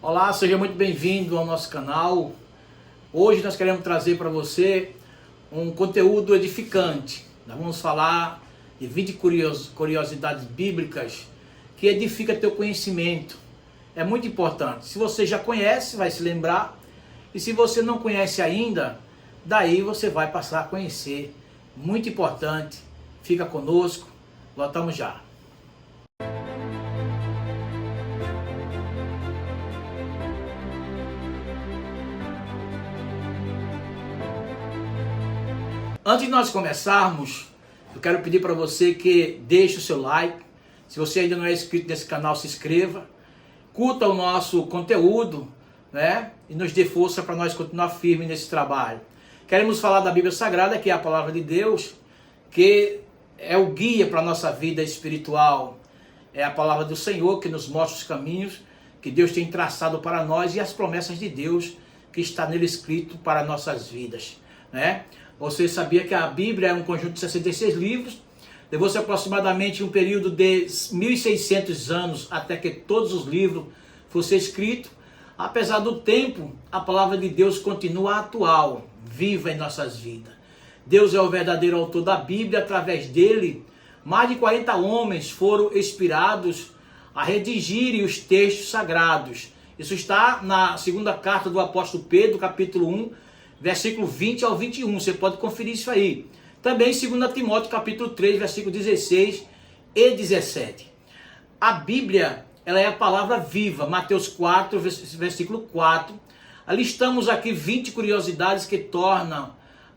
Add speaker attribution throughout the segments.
Speaker 1: Olá, seja muito bem-vindo ao nosso canal. Hoje nós queremos trazer para você um conteúdo edificante. Nós vamos falar de 20 curiosidades bíblicas que edificam teu conhecimento. É muito importante. Se você já conhece, vai se lembrar. E se você não conhece ainda, daí você vai passar a conhecer. Muito importante. Fica conosco. Voltamos já. Antes de nós começarmos, eu quero pedir para você que deixe o seu like. Se você ainda não é inscrito nesse canal, se inscreva. Curta o nosso conteúdo, né? E nos dê força para nós continuar firme nesse trabalho. Queremos falar da Bíblia Sagrada, que é a palavra de Deus, que é o guia para a nossa vida espiritual. É a palavra do Senhor que nos mostra os caminhos que Deus tem traçado para nós e as promessas de Deus que está nele escrito para nossas vidas, né? Você sabia que a Bíblia é um conjunto de 66 livros? Levou-se aproximadamente um período de 1.600 anos até que todos os livros fossem escritos. Apesar do tempo, a palavra de Deus continua atual, viva em nossas vidas. Deus é o verdadeiro autor da Bíblia. Através dele, mais de 40 homens foram inspirados a redigirem os textos sagrados. Isso está na segunda carta do apóstolo Pedro, capítulo 1, versículo 20 ao 21, você pode conferir isso aí. Também 2 Timóteo capítulo 3, versículo 16 e 17. A Bíblia, ela é a palavra viva. Mateus 4, versículo 4. Listamos aqui 20 curiosidades que tornam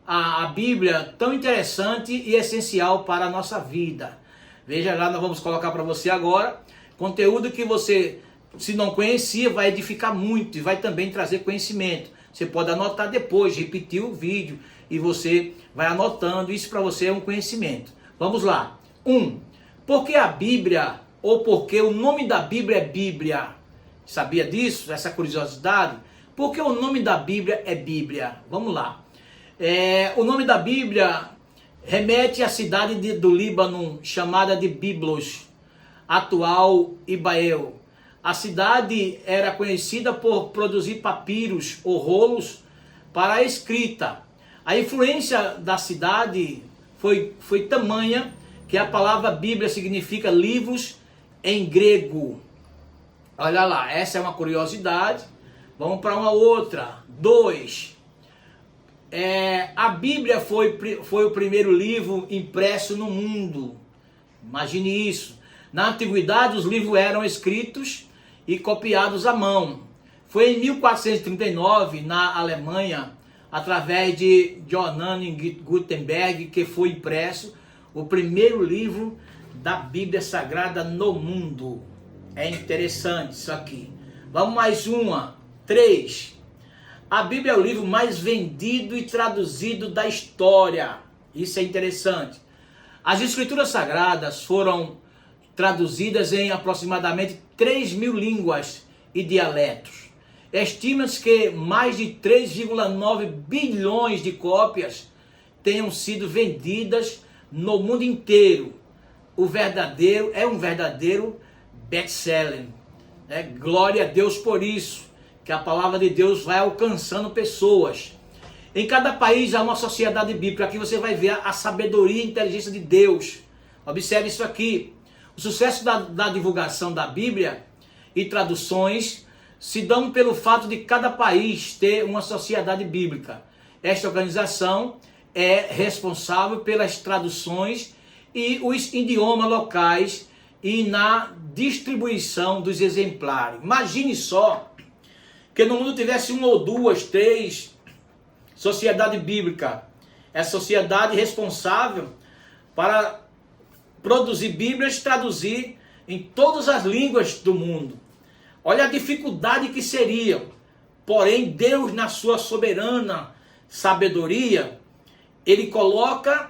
Speaker 1: a Bíblia tão interessante e essencial para a nossa vida. Veja lá, nós vamos colocar para você agora conteúdo que você, se não conhecia, vai edificar muito e vai também trazer conhecimento. Você pode anotar depois, repetir o vídeo e você vai anotando. Isso para você é um conhecimento. Vamos lá. 1. Por que a Bíblia, ou por que o nome da Bíblia é Bíblia? Sabia disso? Essa curiosidade? Por que o nome da Bíblia é Bíblia? Vamos lá. O nome da Bíblia remete à cidade do Líbano, chamada de Biblos, atual Ibael. A cidade era conhecida por produzir papiros ou rolos para a escrita. A influência da cidade foi tamanha que a palavra Bíblia significa livros em grego. Olha lá, essa é uma curiosidade. Vamos para uma outra. 2. A Bíblia foi o primeiro livro impresso no mundo. Imagine isso. Na antiguidade, os livros eram escritos e copiados à mão. Foi em 1439, na Alemanha, através de Johann Gutenberg, que foi impresso o primeiro livro da Bíblia Sagrada no mundo. É interessante isso aqui. Vamos mais uma. 3. A Bíblia é o livro mais vendido e traduzido da história. Isso é interessante. As Escrituras Sagradas foram traduzidas em aproximadamente 3.000 línguas e dialetos. Estima-se que mais de 3,9 bilhões de cópias tenham sido vendidas no mundo inteiro. É um verdadeiro best-seller. Glória a Deus por isso, que a palavra de Deus vai alcançando pessoas. Em cada país há uma sociedade bíblica. Aqui você vai ver a sabedoria e a inteligência de Deus. Observe isso aqui. O sucesso da divulgação da Bíblia e traduções se dão pelo fato de cada país ter uma sociedade bíblica. Esta organização é responsável pelas traduções e os idiomas locais e na distribuição dos exemplares. Imagine só que no mundo tivesse uma ou duas, três sociedades bíblicas. É a sociedade responsável para produzir Bíblias e traduzir em todas as línguas do mundo. Olha a dificuldade que seria. Porém, Deus, na sua soberana sabedoria, Ele coloca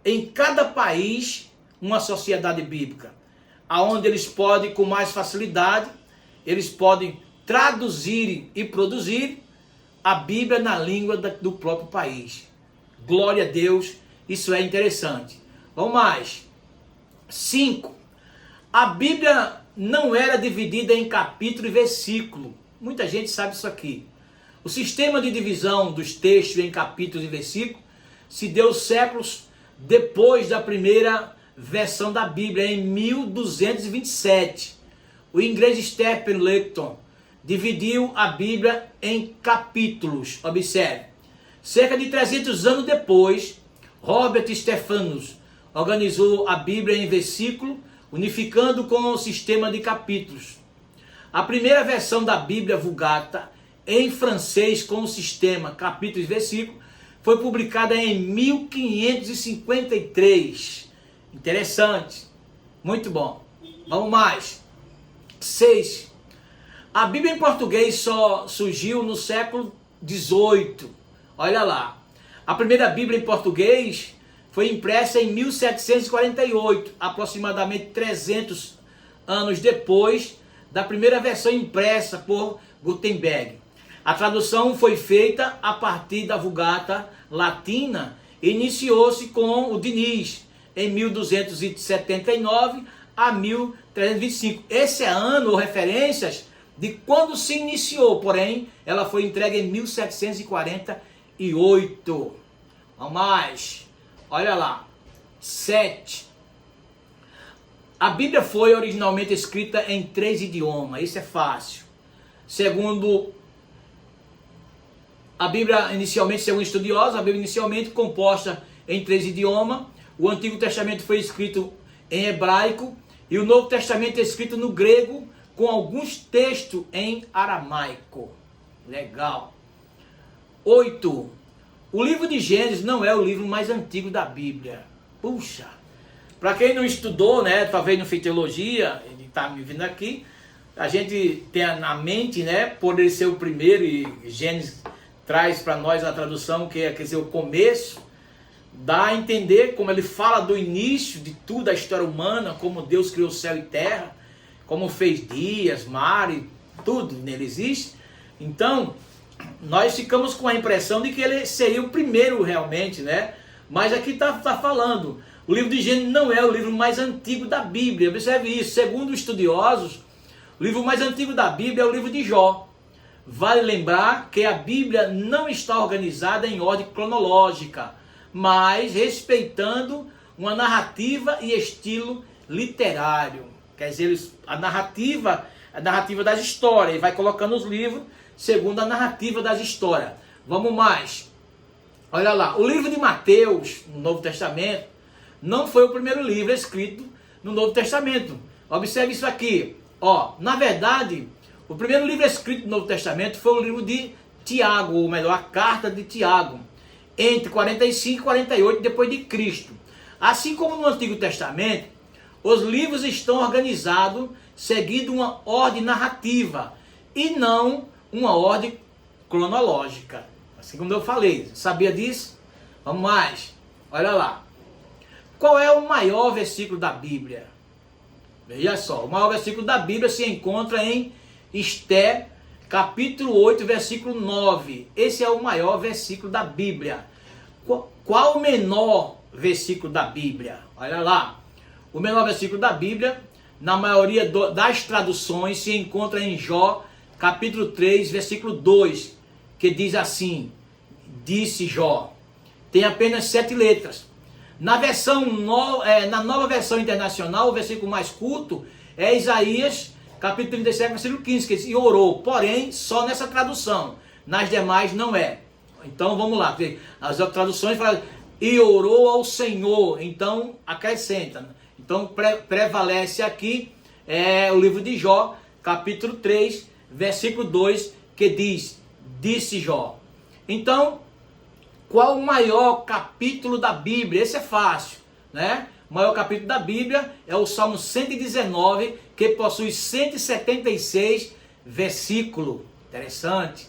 Speaker 1: em cada país uma sociedade bíblica, aonde eles podem, com mais facilidade, eles podem traduzir e produzir a Bíblia na língua do próprio país. Glória a Deus, isso é interessante. Vamos mais. 5. A Bíblia não era dividida em capítulo e versículo. Muita gente sabe isso aqui. O sistema de divisão dos textos em capítulos e versículos se deu séculos depois da primeira versão da Bíblia, em 1227. O inglês Stephen Layton dividiu a Bíblia em capítulos. Observe. Cerca de 300 anos depois, Robert Stephanus organizou a Bíblia em versículo, unificando com o sistema de capítulos. A primeira versão da Bíblia Vulgata, em francês com o sistema capítulos e versículos, foi publicada em 1553. Interessante. Muito bom. Vamos mais. 6. A Bíblia em português só surgiu no século XVIII. Olha lá. A primeira Bíblia em português foi impressa em 1748, aproximadamente 300 anos depois da primeira versão impressa por Gutenberg. A tradução foi feita a partir da Vulgata Latina e iniciou-se com o Diniz, em 1279 a 1325. Esse é ano ou referências de quando se iniciou, porém, ela foi entregue em 1748. Vamos mais. Olha lá. 7. A Bíblia foi originalmente escrita em 3 idiomas. Isso é fácil. Segundo a Bíblia, inicialmente, segundo estudiosos, a Bíblia inicialmente composta em 3 idiomas. O Antigo Testamento foi escrito em hebraico e o Novo Testamento é escrito no grego, com alguns textos em aramaico. Legal. 8. O livro de Gênesis não é o livro mais antigo da Bíblia. Puxa. Para quem não estudou, né, talvez não fez teologia, ele está me vindo aqui, a gente tem na mente, né, por ele ser o primeiro, e Gênesis traz para nós a tradução que é, quer dizer, o começo, dá a entender como ele fala do início de tudo, a história humana, como Deus criou céu e terra, como fez dias, mar e tudo nele existe. Então, nós ficamos com a impressão de que ele seria o primeiro realmente, né? Mas aqui está falando, o livro de Gênesis não é o livro mais antigo da Bíblia. Observe isso, segundo os estudiosos, o livro mais antigo da Bíblia é o livro de Jó. Vale lembrar que a Bíblia não está organizada em ordem cronológica, mas respeitando uma narrativa e estilo literário. Quer dizer, a narrativa das histórias, e vai colocando os livros segundo a narrativa das histórias. Vamos mais. Olha lá, o livro de Mateus, no Novo Testamento, não foi o primeiro livro escrito no Novo Testamento. Observe isso aqui. Ó, na verdade, o primeiro livro escrito no Novo Testamento foi o livro de Tiago, ou melhor, a carta de Tiago, entre 45 e 48 depois de Cristo. Assim como no Antigo Testamento, os livros estão organizados seguindo uma ordem narrativa e não uma ordem cronológica. Assim como eu falei, sabia disso? Vamos mais. Olha lá. Qual é o maior versículo da Bíblia? Veja só, o maior versículo da Bíblia se encontra em Esté, capítulo 8, versículo 9. Esse é o maior versículo da Bíblia. Qual o menor versículo da Bíblia? Olha lá. O menor versículo da Bíblia, na maioria das traduções, se encontra em Jó, capítulo 3, versículo 2, que diz assim: disse Jó. Tem apenas 7 letras. Na nova versão internacional, o versículo mais curto é Isaías, capítulo 37, versículo 15, que diz, e orou. Porém, só nessa tradução. Nas demais não é. Então, vamos lá. As traduções falam, e orou ao Senhor. Então, acrescenta. Então, prevalece aqui o livro de Jó, capítulo 3, versículo 2, que diz, disse Jó. Então, qual o maior capítulo da Bíblia? Esse é fácil, né? O maior capítulo da Bíblia é o Salmo 119, que possui 176 versículos. Interessante.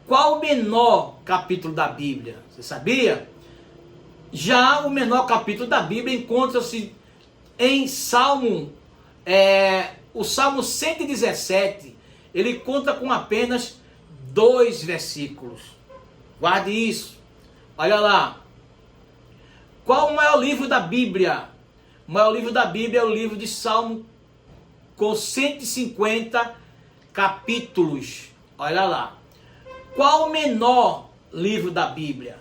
Speaker 1: Qual o menor capítulo da Bíblia? Você sabia? Já o menor capítulo da Bíblia encontra-se em Salmo, o Salmo 117, ele conta com apenas 2 versículos. Guarde isso. Olha lá. Qual o maior livro da Bíblia? O maior livro da Bíblia é o livro de Salmo, com 150 capítulos. Olha lá. Qual o menor livro da Bíblia?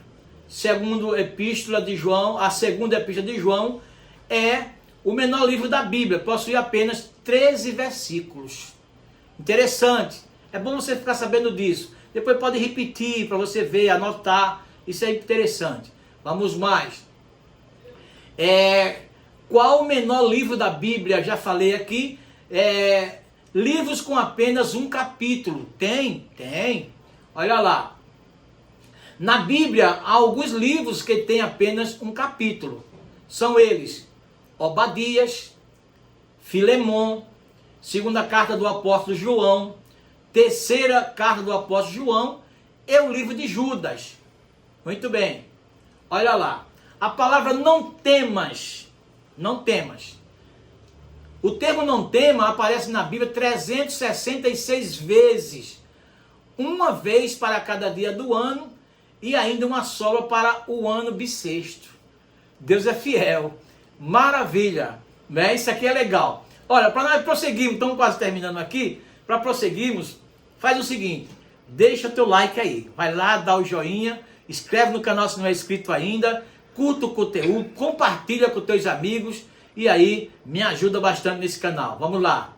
Speaker 1: Segundo epístola de João, a segunda epístola de João é o menor livro da Bíblia, possui apenas 13 versículos. Interessante. É bom você ficar sabendo disso. Depois pode repetir para você ver, anotar. Isso é interessante. Vamos mais. Qual o menor livro da Bíblia? Já falei aqui. Livros com apenas um capítulo. Tem. Olha lá. Na Bíblia, há alguns livros que têm apenas um capítulo. São eles: Obadias, Filemon, segunda carta do apóstolo João, terceira carta do apóstolo João e o livro de Judas. Muito bem. Olha lá. A palavra não temas. O termo não tema aparece na Bíblia 366 vezes. Uma vez para cada dia do ano e ainda uma só para o ano bissexto. Deus é fiel. Maravilha. Né? Isso aqui é legal. Olha, para nós prosseguirmos, estamos quase terminando aqui. Para prosseguirmos, faz o seguinte. Deixa teu like aí. Vai lá, dá o joinha. Inscreve no canal se não é inscrito ainda. Curta o conteúdo. Compartilha com teus amigos. E aí, me ajuda bastante nesse canal. Vamos lá.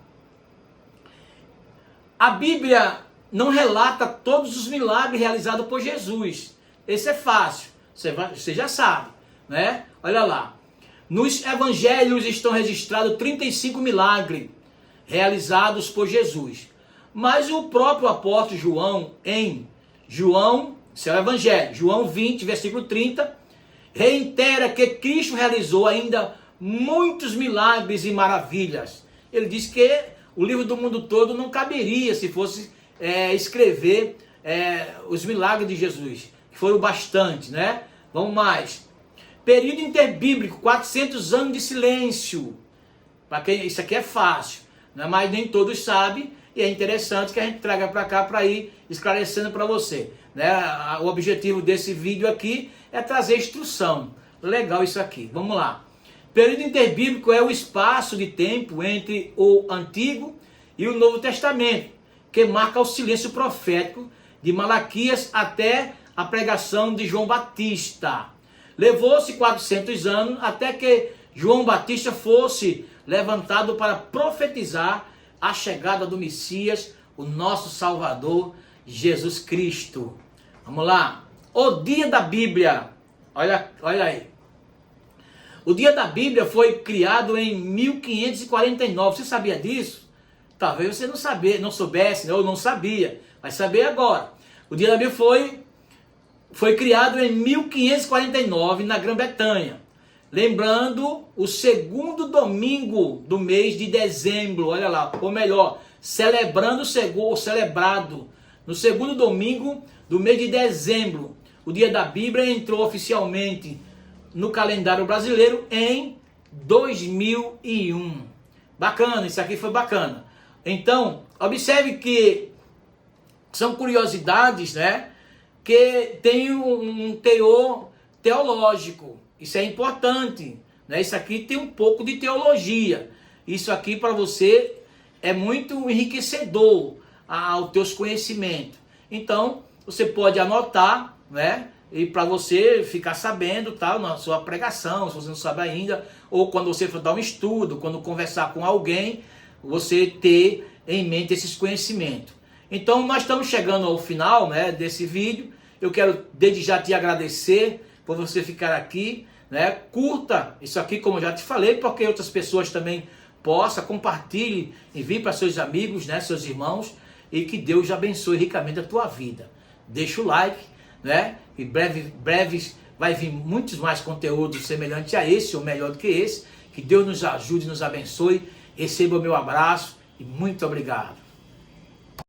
Speaker 1: A Bíblia não relata todos os milagres realizados por Jesus. Esse é fácil. Você já sabe, né? Olha lá. Nos evangelhos estão registrados 35 milagres realizados por Jesus. Mas o próprio apóstolo João, em João, seu evangelho, João 20, versículo 30, reitera que Cristo realizou ainda muitos milagres e maravilhas. Ele diz que o livro do mundo todo não caberia se fosse escrever os milagres de Jesus, que foram bastante, né? Vamos mais. Período interbíblico, 400 anos de silêncio. Para quem isso aqui é fácil, né? Mas nem todos sabem, e é interessante que a gente traga para cá para ir esclarecendo para você, né? O objetivo desse vídeo aqui é trazer instrução. Legal isso aqui. Vamos lá. Período interbíblico é o espaço de tempo entre o Antigo e o Novo Testamento, que marca o silêncio profético de Malaquias até a pregação de João Batista. Levou-se 400 anos até que João Batista fosse levantado para profetizar a chegada do Messias, o nosso Salvador, Jesus Cristo. Vamos lá. O dia da Bíblia. Olha aí. O dia da Bíblia foi criado em 1549. Você sabia disso? Talvez você não soubesse, ou não sabia. Vai saber agora. O dia da Bíblia foi criado em 1549 na Grã-Bretanha. Lembrando o segundo domingo do mês de dezembro. Olha lá, ou melhor, celebrado no segundo domingo do mês de dezembro. O dia da Bíblia entrou oficialmente no calendário brasileiro em 2001. Bacana, isso aqui foi bacana. Então, observe que são curiosidades, né? Que tem um teor teológico. Isso é importante, né? Isso aqui tem um pouco de teologia. Isso aqui para você é muito enriquecedor aos teus conhecimentos. Então, você pode anotar, né? E para você ficar sabendo, tal, na sua pregação, se você não sabe ainda, ou quando você for dar um estudo, quando conversar com alguém, você ter em mente esses conhecimentos. Então, nós estamos chegando ao final, né, desse vídeo. Eu quero desde já te agradecer por você ficar aqui, né? Curta isso aqui, como eu já te falei, porque outras pessoas também possam, compartilhe, envie para seus amigos, né, seus irmãos, e que Deus abençoe ricamente a tua vida. Deixa o like, né? E breve vai vir muitos mais conteúdos semelhantes a esse, ou melhor do que esse. Que Deus nos ajude e nos abençoe. Receba o meu abraço e muito obrigado.